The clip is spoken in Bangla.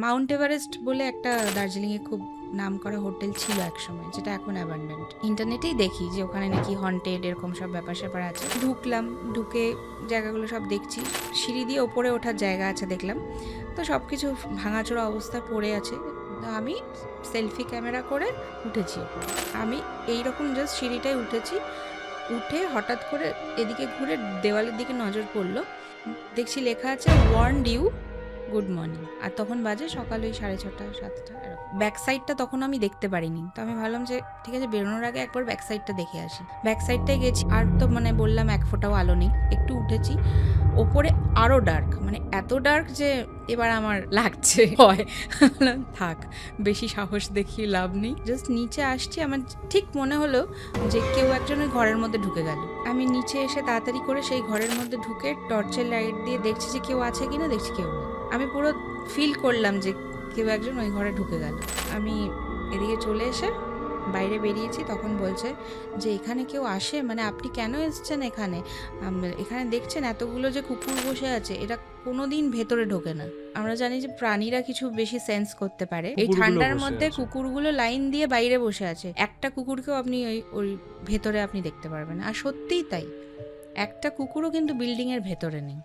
মাউন্ট এভারেস্ট বলে একটা দার্জিলিংয়ে খুব নাম করা হোটেল ছিল একসময়, যেটা এখন অ্যাবান্ডেন্ট। ইন্টারনেটেই দেখি যে ওখানে নাকি হন্টেড এরকম সব ব্যাপার স্যাপার আছে। ঢুকলাম, ঢুকে জায়গাগুলো সব দেখছি, সিঁড়ি দিয়ে ওপরে ওঠার জায়গা আছে দেখলাম, তো সব কিছু ভাঙাচোরা অবস্থায় পড়ে আছে। তো আমি সেলফি ক্যামেরা করে উঠেছি ওপরে। আমি এইরকম জাস্ট সিঁড়িটায় উঠেছি, উঠে হঠাৎ করে এদিকে ঘুরে দেওয়ালের দিকে নজর পড়লো, দেখছি লেখা আছে ওয়ার্নড ইউ, গুড মর্নিং। আর তখন বাজে সকাল ওই 6:30 7টা এরকম। ব্যাক সাইডটা তখন আমি দেখতে পারিনি, তো আমি ভাবলাম যে ঠিক আছে বেরোনোর আগে একবার ব্যাক সাইডটা দেখে আসি। ব্যাক সাইডটায় গেছি, আর তো মানে বললাম এক ফোঁটাও আলো নেই। একটু উঠেছি, ওপরে আরো ডার্ক, মানে এত ডার্ক যে এবার আমার লাগছে ভয়। থাক, বেশি সাহস দেখিয়ে লাভ নেই। জাস্ট নিচে আসছি, আমার ঠিক মনে হলো যে কেউ একজন ওই ঘরের মধ্যে ঢুকে গেল। আমি নিচে এসে তাড়াতাড়ি করে সেই ঘরের মধ্যে ঢুকে টর্চের লাইট দিয়ে দেখছি যে কেউ আছে কিনা, দেখছি কেউ নেই। আমি পুরো ফিল করলাম যে কেউ একজন ওই ঘরে ঢুকে গেল। আমি এদিকে চলে এসে বাইরে বেরিয়েছি, তখন বলছে যে এখানে কেউ আসে, মানে আপনি কেন এসছেন এখানে? এখানে দেখছেন এতগুলো যে কুকুর বসে আছে, এটা কোনোদিন ভেতরে ঢোকে না। আমরা জানি যে প্রাণীরা কিছু বেশি সেন্স করতে পারে। এই ঠান্ডার মধ্যে কুকুরগুলো লাইন দিয়ে বাইরে বসে আছে, একটা কুকুরকেও আপনি ওই ভেতরে আপনি দেখতে পারবেন। আর সত্যিই তাই, একটা কুকুরও কিন্তু বিল্ডিং এর ভেতরে নেই।